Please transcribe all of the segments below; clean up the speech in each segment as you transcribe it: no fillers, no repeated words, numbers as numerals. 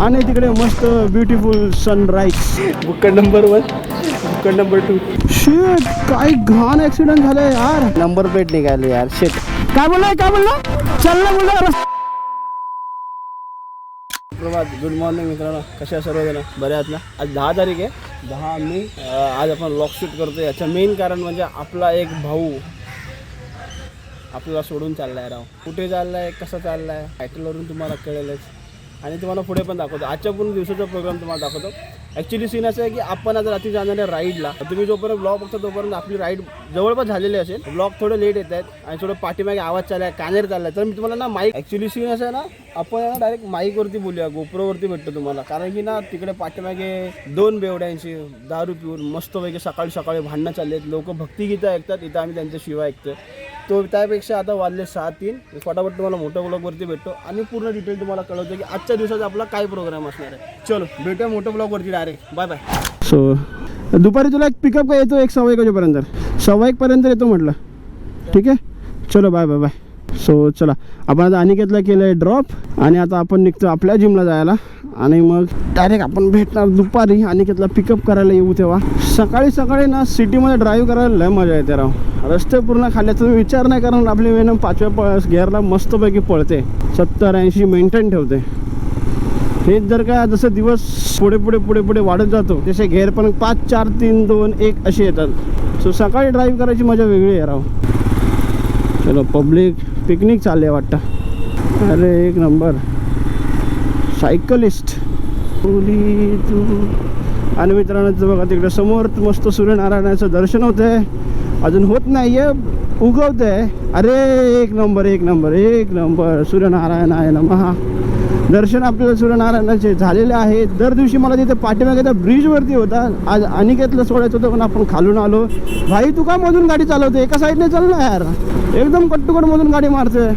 आणि तिकडे मस्त ब्युटिफुल सनराईज. बुक्कड नंबर 1, बुक्कड नंबर 2. शेट काय घाण ऍक्सिडेंट झालंय यार. नंबर प्लेट निघाले यार. शेट काय बोलला चल ना बोलला. प्रभात, गुड मॉर्निंग मित्रांनो. कशा सर्वजण बरे आहात ना. आज 10 तारीख आहे. 10 मे. आज आपण व्लॉग शूट करतो. याचं मेन कारण म्हणजे आपला एक भाऊ आपल्याला सोडून चाललाय राव. कुठे चाललाय, कसं चाललाय, टायटलवरून तुम्हाला कळेलच आणि तुम्हाला पुढे पण दाखवतो. आजच्या पूर्ण दिवसाचा प्रोग्राम तुम्हाला दाखवतो. ॲक्च्युली सीन असं आहे की आपण आता रात्री जाणार आहे राईडला. तुम्ही जोपर्यंत ब्लॉग बघता तोपर्यंत आपली राईड जवळपास झालेली असेल. ब्लॉग थोडे लेट येत आहेत आणि थोडं पाठीमागे आवाज चाललाय, कानेर चाललाय. तर मी तुम्हाला ना माईक, ॲक्च्युली सीन असं आहे ना, आपण ना डायरेक्ट माईकवरती बोलूया, गोप्रोवरती भेटतो तुम्हाला. कारण की ना तिकडे पाठीमागे 2 बेवड्यांशी दारू पिऊन मस्तपैकी सकाळी सकाळी भांडणं चालले आहेत. लोक भक्तिगीतं ऐकतात, इथं आम्ही त्यांच्या शिवाय ऐकतो. तो त्यापेक्षा आता वाजले 6:03. फटाफट तुम्हाला मोठ्या ब्लॉगवरती भेटतो आणि पूर्ण डिटेल तुम्हाला कळवतो की आजच्या दिवसाचा आपला काय प्रोग्राम असणार आहे. चलो भेटूया मोठ्या ब्लॉगवरती डायरेक्ट. Bye bye. सो दुपारी तुला एक पिकअप काय येतो 1:15 वाजेपर्यंत. 1:15 येतो म्हटलं. ठीक आहे, चलो बाय बाय बाय. सो चला, आपण आता अनिकेतला केलं आहे ड्रॉप आणि आता आपण निघतो आपल्या जिमला जायला आणि मग डायरेक्ट आपण भेटणार दुपारी. अनिकेतला पिकअप करायला येऊ तेव्हा. सकाळी सकाळी ना सिटीमध्ये ड्राईव्ह करायला लय मजा येते राव. रस्ते पूर्ण खाल्ल्याचा तुम्ही विचार नाही, कारण आपली वेन 5व्या गेअरला मस्तपैकी पळते, 70-80 मेंटेन ठेवते. हेच जर का जसं दिवस पुढे पुढे पुढे पुढे वाढत जातो तसे गेअर पण 5, 4, 3, 2, 1 असे येतात. सो सकाळी ड्राईव्ह करायची मजा वेगळी आहे राव. चलो, पब्लिक पिकनिक चालले वाटतं. अरे एक नंबर सायकलिस्ट तू. आणि मित्रांनो बघा तिकडे समोर मस्त सूर्यनारायणाचं दर्शन होतंय. अजून होत नाही आहे, उगवत आहे. अरे एक नंबर एक नंबर एक नंबर. सूर्यनारायण आहे नमः. दर्शन आपल्याला सूर्यनारायणाचे झालेले आहे. दर दिवशी मला तिथे पाठीमागे त्या ब्रिजवरती होता. आज अनिकेतला सोडायचं होतं पण आपण खालून आलो. भाई तू का मधून गाडी चालवते? एका साईडने चाल ना यार. एकदम कट्टुकट मधून गाडी मारतोय.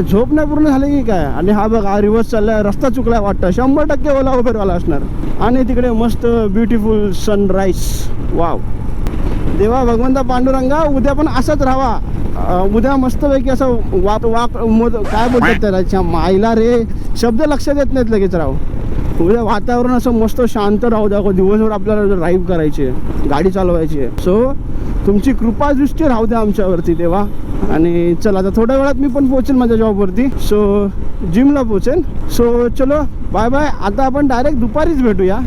झोप नाही पूर्ण झाली की काय? आणि हा बघ, हा रिवर्स चाललाय, रस्ता चुकलाय वाटतं. 100% ओला उबेरवाला असणार. आणि तिकडे मस्त ब्युटिफुल सनराईज. वाव. देवा भगवंता पांडुरंगा उद्या पण असंच राहावा. उद्या मस्तपैकी असं काय बोलतात त्याला, मायला रे शब्द लक्षात येत नाहीत लगेच राव. उद्या वातावरण असं मस्त शांत राहू द्या. दिवसभर आपल्याला ड्राईव्ह करायची आहे, गाडी चालवायची आहे. सो तुमची कृपादृष्टी राहू द्या आमच्यावरती देवा. आणि चला आता थोड्या वेळात मी पण पोहोचेल माझ्या जॉबवरती. सो जिमला पोहोचेल. सो चलो बाय बाय. आता आपण डायरेक्ट दुपारीच भेटूया,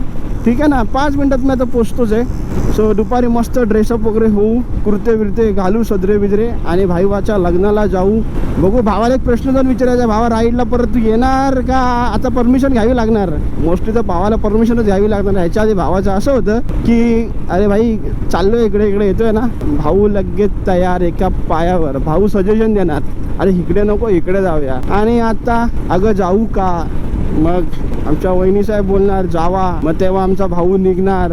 ठीक आहे ना. 5 मिनटात मी आता पोचतोच आहे. सो दुपारी मस्त ड्रेसअप वगैरे होऊ, कुर्ते बिर्ते घालू, सदरे बिदरे आणि भाईवाच्या लग्नाला जाऊ. बघू, भावाला एक प्रश्न जाऊन विचारायचा, भावा राईडला परत तू येणार का? आता परमिशन घ्यावी लागणार. मोस्टली तर भावाला परमिशनच घ्यावी लागणार. ह्याच्या आधी भावाचं असं होतं की अरे भाई चाललो इकडे इकडे येतोय ना, भाऊ लगेच तयार एका पायावर. भाऊ सजेशन देणार, अरे इकडे नको इकडे जाऊया. आणि आता अगं जाऊ का? मग आमच्या वहिनीसाहेब बोलणार जावा. मग तेव्हा आमचा भाऊ निघणार.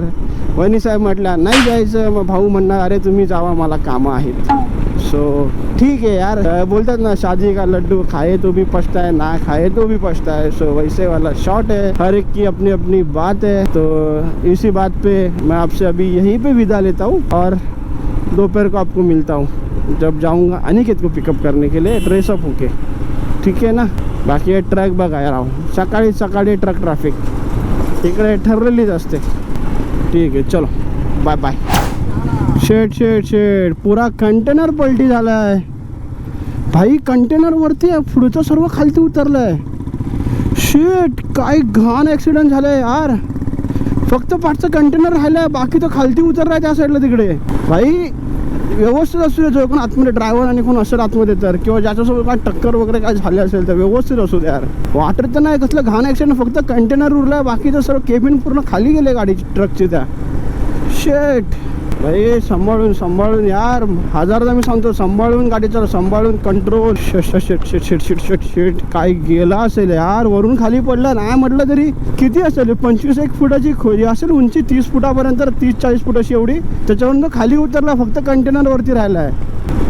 वहिनीसाहेब म्हटल्या नाही जायचं. मग भाऊ म्हणणार अरे तुम्ही जावा, मला कामं आहेत. सो ठीक आहे यार. बोलतात ना शादी का लड्डू खाए तो भी पछताए, ना खाए तो भी पछताए. सो वैसे वाला शॉट है. हर एक की अपनी अपनी बात है. तो इसी बात पे मैं आपसे अभी यहीं पे विदा लेता हूँ और दोपहर को आपको मिलता हूँ जब जाऊँगा अनिकेत को पिकअप करने के लिए ड्रेसअप होके. ठीक आहे ना. बाकी हे ट्रक बघा यार, सकाळी सकाळी ट्रक ट्रॅफिक इकडे ठरलेलीच असते. ठीक आहे, चलो बाय बाय. शेट शेट शेट पुरा कंटेनर पलटी झाला आहे भाई. कंटेनरवरती पुढचं सर्व खालती उतरलं आहे. शेट काय घाण ॲक्सिडेंट झालं आहे यार. फक्त पाठचं कंटेनर राहिलं आहे, बाकी तो खालती उतरला आहे त्या साईडला तिकडे. भाई व्यवस्थित असू दे, जो कोण आतमध्ये ड्रायव्हर आणि कोण असेल आतमध्ये तर, किंवा ज्याच्यासोबत काय टक्कर वगैरे काय झाले असेल तर व्यवस्थित असू द्या यार. वाटत तर नाही कसलं घाण ॲक्सिडेंट. फक्त कंटेनर उरला आहे, बाकीचं सर्व केबिन पूर्ण खाली गेले गाडीची, ट्रकची त्या. शेट भाई सांभाळून सांभाळून यार. 1000दा मी सांगतो सांभाळून गाडी चालव, सांभाळून कंट्रोल. शेट शेट शेट शेट शेट शेट शेट काय गेला असेल यार. वरून खाली पडला नाही म्हटलं तरी किती असेल, 25-1 फुटाची खोली असेल उंची, 30 फुटापर्यंत, 30-40 फुट अशी एवढी. त्याच्यावरून तो खाली उतरला, फक्त कंटेनरवरती राहिला आहे.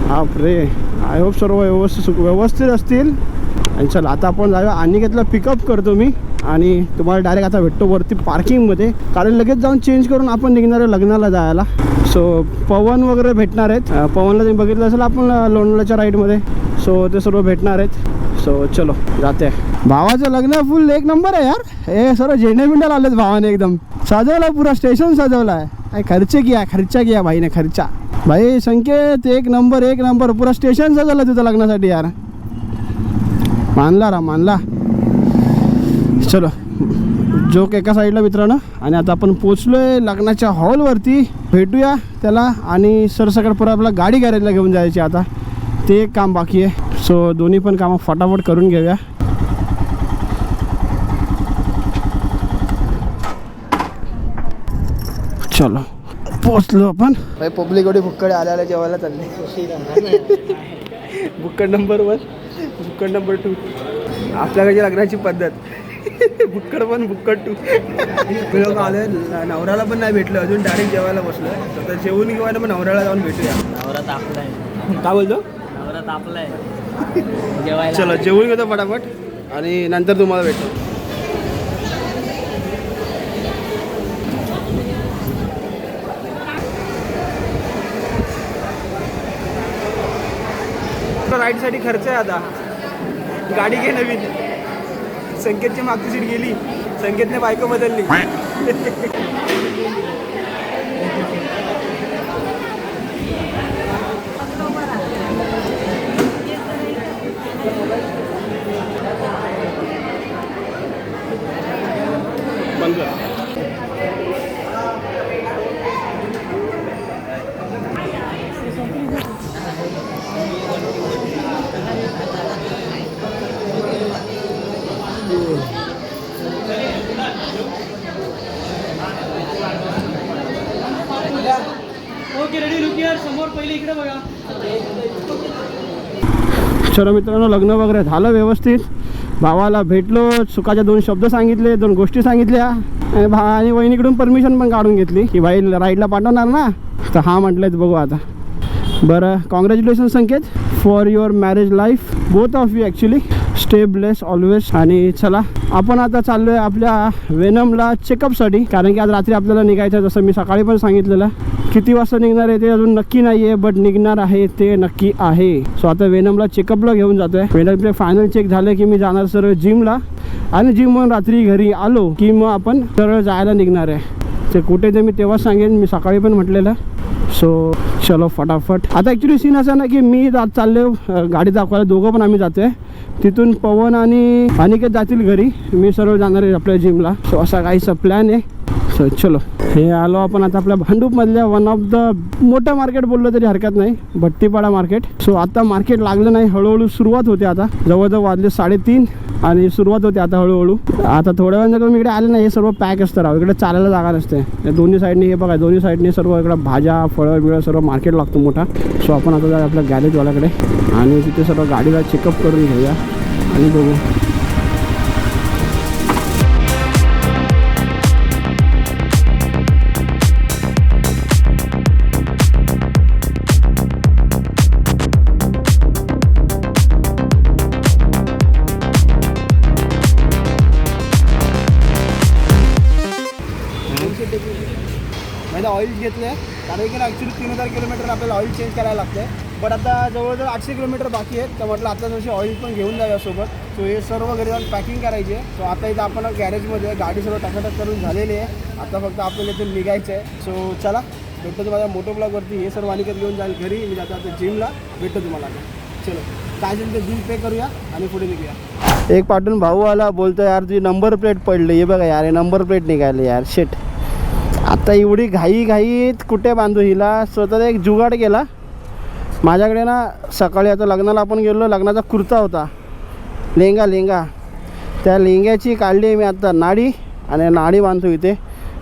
बापरे. आय होप सर्व व्यवस्थित असतील. आणि चला आता आपण जाऊया. अनिकेतला पिकअप करतो मी आणि तुम्हाला डायरेक्ट आता भेटतो वरती पार्किंगमध्ये, कारण लगेच जाऊन चेंज करून आपण निघणार आहे लग्नाला जायला. सो पवन वगैरे भेटणार आहेत. पवनला तुम्ही बघितलं असेल आपण लोणावळ्याच्या राईडमध्ये. सो ते सर्व भेटणार आहेत. सो चलो जाते. भावाचं लग्न फुल एक नंबर आहे यार. हे सर्व झेंडे बिंडे लावलेत भावाने, एकदम सजवलाय, पुरा स्टेशन सजवलाय. खर्च किया भाई ने खर्चा. भाई संकेत एक नंबर पुरा स्टेशन सजवलं तुझं लग्नासाठी यार. मानला. चलो जोक एका साईडला मित्रांनो. आणि आता आपण पोचलोय लग्नाच्या हॉलवरती. भेटूया त्याला आणि सरसकट पुरा आपला गाडी गॅरेजला घेऊन जायची. आता ते एक काम बाकी आहे. सो दोन्ही पण कामं फटाफट करून घेऊया. चलो पोचलो आपण. भाई पब्लिक एवढी भुक्कड आल्याला जेवायला चालले. भुक्कड नंबर 1, भुक्कड नंबर 2. आपल्याकडची लग्नाची पद्धत. भुक्कड 1, भुक्कड 2. लोक आले, नवऱ्याला पण नाही भेटलं अजून, डायरेक्ट जेवायला बसलो. तर जेवून घेवायला पण नवऱ्याला जाऊन भेटूया. नवरा तापलाय. काय बोलतो? नवरा तापलाय जेवायला. चलो जेवून घेतो फटाफट आणि नंतर तुम्हाला भेटतो. राईडसाठी खर्च आहे आता. गाडी घे नवीन. संकेतची मागची सीट गेली, संकेतने बायको बदलली. बंद कर. ओके रेडी लुक यार. समोर पहिले इकडे बघा. चलो मित्रांनो लग्न वगैरे झालं व्यवस्थित. भावाला भेटलो, सुखाच्या 2 शब्द सांगितले, 2 गोष्टी सांगितल्या. आणि वहिनीकडून परमिशन पण काढून घेतली की भाई राईडला पाठवणार ना. तर हा म्हटलंय बघू आता. बरं congratulation Sanket for your marriage life, both of you actually. Stay bless always. आणि चला आपण आता चाललो आहे आपल्या वेनमला चेकअपसाठी. कारण की आज रात्री आपल्याला निघायचं आहे. जसं मी सकाळी पण सांगितलेलं. किती वाजता निघणार आहे ते अजून नक्की नाही आहे, बट निघणार आहे ते नक्की आहे. सो आता वेनमला चेकअपला घेऊन जातो आहे. वेनमचे फायनल चेक झाले की मी जाणार सरळ जिमला. आणि जिमवरून रात्री घरी आलो की मग आपण सरळ जायला निघणार आहे. ते कुठे ते मी तेव्हाच सांगेन, मी सकाळी पण म्हटलेलं. सो चलो फटाफट. आता ॲक्च्युली सीन असा ना की मी चाललो गाडी दाखवायला, दोघं पण आम्ही जातो आहे. तिथून पवन आणि अनिकेत जातील घरी, मी सरळ जाणार आहे आपल्या जिमला. सो असा काहीसा प्लॅन आहे. सो चलो हे आलो आपण आता आपल्या भांडूपमधल्या वन ऑफ द मोठं मार्केट बोललं तरी हरकत नाही, भट्टीपाडा मार्केट. सो आता मार्केट लागलं नाही, हळूहळू सुरुवात होते. आता जवळजवळ वाजले 3:30 आणि सुरुवात होते आता हळूहळू. आता थोड्या वेळानं तुम्ही इकडे आले नाही, हे सर्व पॅक असतं राव. इकडे चालायला जागा नसते. दोन्ही साईडनी हे बघा, दोन्ही साईडनी सर्व इकडे भाज्या फळं बिळं सर्व मार्केट लागतो मोठा. सो आपण आता जाऊया आपल्या गॅरेजवाल्याकडे आणि तिथे सर्व गाडीला चेकअप करून घेऊया आणि बघू. माझं ऑइल घेतलं आहे कारण की ॲक्च्युली 3000 किलोमीटर आपल्याला ऑइल चेंज करायला लागतं आहे. बट आता जवळजवळ 800 किलोमीटर बाकी आहेत. तर म्हटलं आता जशी ऑइल पण घेऊन जाऊया सोबत. सो हे सर्व घरी जाऊन पॅकिंग करायची आहे. सो आता इथं आपण गॅरेजमध्ये गाडी सर्व टाकाटाक करून झालेली आहे. आता फक्त आपल्याला इथून निघायचं आहे. सो चला भेटतो तुम्हाला मोटो ब्लॉगवरती. हे सर्व अनिकेत घेऊन जाईल घरी. मी जातो आता जिमला. भेटतो तुम्हाला. चलो काय असेल ते बिल पे करूया आणि पुढे निघूया. एक पाठून भाऊ आला, बोलतो यार तुझी नंबर प्लेट पडली. हे बघा यार, हे नंबर प्लेट निघाली यार. शेट आता एवढी घाईत कुठे बांधू हिला. स्वतःचा एक जुगाड केला. माझ्याकडे ना सकाळी आता लग्नाला आपण गेलो, लग्नाचा कुर्ता होता, लेंगा. त्या लेंग्याची काढली आहे मी आता नाडी आणि नाडी बांधतो इथे,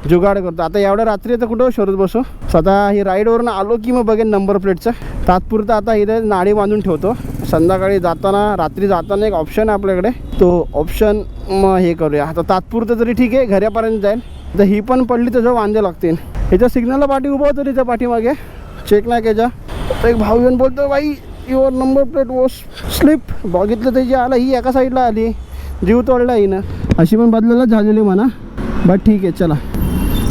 जुगाड करतो. आता एवढ्या रात्री तर कुठं शोधत बसू. स्वतः ही राईडवरून आलो की मग बघेन नंबर प्लेटचं. तात्पुरतं आता इथे नाडी बांधून ठेवतो. संध्याकाळी जाताना, रात्री जाताना एक ऑप्शन आहे आपल्याकडे, तो ऑप्शन मग हे करूया. आता तात्पुरतं तरी ठीक आहे, घरापर्यंत जाईल. तर ही पण पडली तर जो वांदे लागतील. ह्याच्या सिग्नलला पाठी उभं होतं तिच्या पाठीमागे, चेक नाही केच्या. तर एक भाऊ येऊन बोलतो बाई your number plate was slip. बघितलं त्याची आला, ही एका साईडला आली, जीव तोडला हिनं. अशी पण बदलायला झालेली म्हणा, बट ठीक आहे चला.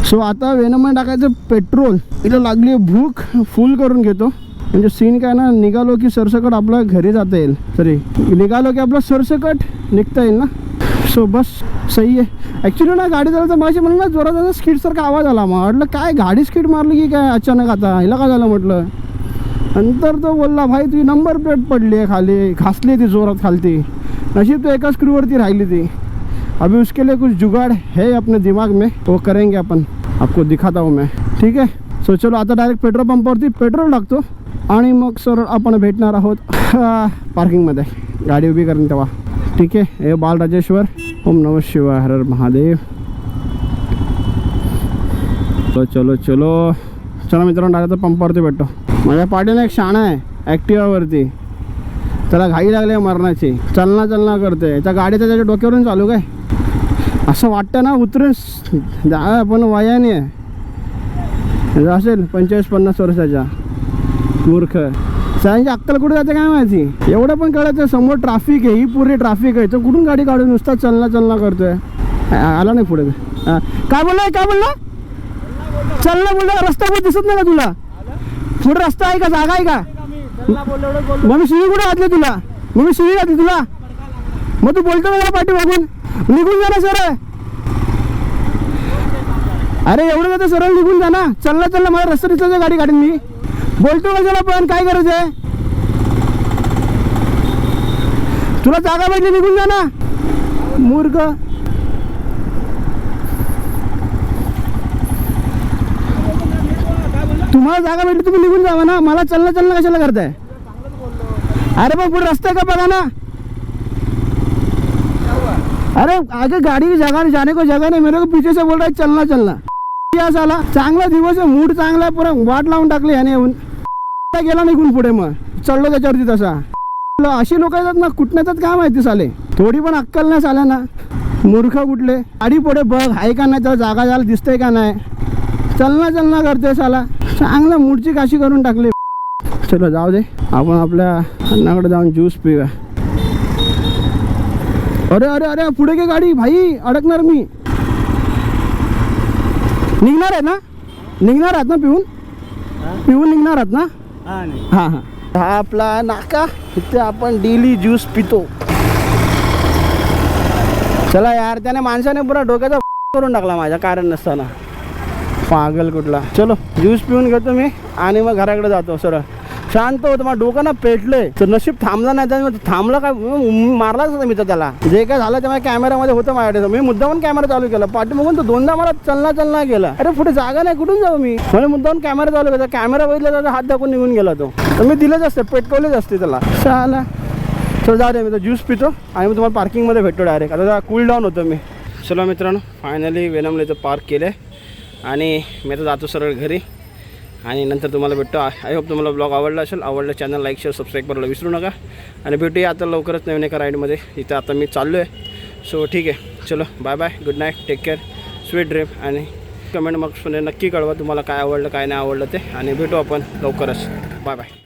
सो आता वेनममध्ये टाकायचं पेट्रोल. इथं लागली भूक, फुल करून घेतो. म्हणजे सीन काय ना, निघालो की सरसकट आपलं घरी जाता येईल. सॉरी, निघालो की आपलं सरसकट निघता येईल ना. सो बस सही आहे. ॲक्च्युली ना गाडी चालवता माझी म्हणून ना जोरात स्किडसारखा आवाज आला. मग म्हटलं काय गाडी स्किड मारली की काय अचानक, आता हिला काय झालं म्हटलं. नंतर तो बोलला भाई तुझी नंबर प्लेट पडली आहे खाली, घासली ती जोरात खालती. नशीब तो एका स्क्रूवरती राहिली थी. अभी उसके लिए कुछ जुगाड़ है अपने दिमाग में, वो करेंगे अपन, आपको दिखाता हूँ मैं. ठीक आहे. सो चलो आता डायरेक्ट पेट्रोल पंपावरती पेट्रोल टाकतो आणि मग सरळ आपण भेटणार आहोत पार्किंगमध्ये गाडी उभी करून तेव्हा. ठीक आहे. हे बालराजेश्वर. ओम नमः शिवाय, हर हर महादेव. चलो चलो चलो चला मित्रांनो, डायरेक्ट पंपावरती भेटतो. माझ्या पाठीने एक शाणा आहे ॲक्टिवावरती, त्याला घाई लागली आहे मरणाची. चलना करते त्या गाडीच्या त्याच्या डोक्यावरून चालू काय असं वाटतं ना, उतरून जा. पण वयाने आहे, असेल 25-50 वर्षाच्या. मूर्ख सगळ्यांची अक्कल कुठे जाते काय माहिती. एवढं पण कळायचं समोर ट्रॅफिक आहे, ही पूर्ण ट्रॅफिक आहे, तर कुठून गाडी काढून नुसता चलना करतोय. आला नाही पुढे. काय बोलला चलना बोलला. रस्ता कुठे दिसत नाही का तुला? पुढे रस्ता आहे का, जागा आहे का? मग मी शिवी कुठे घातली तुला? मग मी शिवी घातली तुला? मग तू बोलतो मला पाठी मागून निघून जा ना सरळ. अरे एवढं जातं सरळ निघून जा ना. चलना मला रस्ता दिसला गाडी काढून मी बोलतो कशाला पण, काय गरज आहे तुला? जागा भेटली निघून जा ना मूर्ख. तुम्हाला जागा भेटली तुम्ही निघून जावा ना. मला चलना कशाला करताय? अरे पण पुढे रस्ता का बघा ना. अरे आगे गाड़ी की जगह जाने को जगह नहीं, मेरे को पीछे से बोल रहा है चलना. या साला चांगला दिवस आहे, मूड चांगला आहे, पुरा वाट लावून टाकली याने येऊन. गेला निघून पुढे, मग चढलो त्याच्यावरती तसा. अशी लोक येतात ना, कुठं येतात काय माहिती साले. थोडी पण अक्कल नाही साल्या ना, मूर्ख कुठले. गाडी पुढे बघ आहे का नाही, त्याला जागा जायला दिसतंय का नाही. चलना करते साला. चांगलं मूडची काशी करून टाकली. चलो जाऊ दे, आपण आपल्या अन्नाकडे जाऊन ज्यूस पिऊया. अरे पुढे घे गाडी भाई, अडकणार मी. निघणार आहेत ना पिऊन निघणार आहात ना? हां हा आपला नाका, इथे आपण डेली ज्यूस पितो. चला यार, त्याने माणसाने पुरा डोक्याचा करून टाकला माझ्या कारण नसताना, पागल कुठला. चलो ज्यूस पिऊन घेतो मी आणि मग घराकडे जातो. सरळ शांत होतं, मला डोकं ना पेटलंय. तर नशीब थांबला नाही, तर थांबला काय मारलाच होता मी तर त्याला. जे काय झालं ते माझ्या कॅमेरामध्ये होतं माझ्याकडे. मी मुद्दामून कॅमेरा चालू केला, पाठीमागून तो दोनदा मला चलना गेला. अरे पुढे जागा नाही, कुठून जाऊ मी. मला मुद्दामून कॅमेरा चालू केला, कॅमेरा बघितला त्याचा हात दाखवून निघून गेला तो. तर मी दिलंच असते, पेटकवलेच असते त्याला. चाला चल जाऊ दे, मी तो ज्यूस पितो आणि मी तुम्हाला पार्किंगमध्ये भेटतो डायरेक्ट. आता कूल डाऊन होतो मी. चला मित्रांनो, फायनली वेनमला इथं पार्क केलं आहे आणि मी आता जातो सरळ घरी आणि नंतर तुम्हाला भेटतो. आय होप तुम्हाला ब्लॉग आवडला असेल. आवडलं चॅनल लाईक शेअर सबस्क्राईब करायला विसरू नका आणि भेटूया आता लवकरच नवीन एका राईडमध्ये. इथं आता मी चाललो आहे. सो ठीक आहे, चलो bye bye, good night, take care, sweet dream. आणि कमेंट बॉक्समध्ये नक्की कळवा तुम्हाला काय आवडलं काय नाही आवडलं ते. आणि भेटू आपण लवकरच. Bye bye.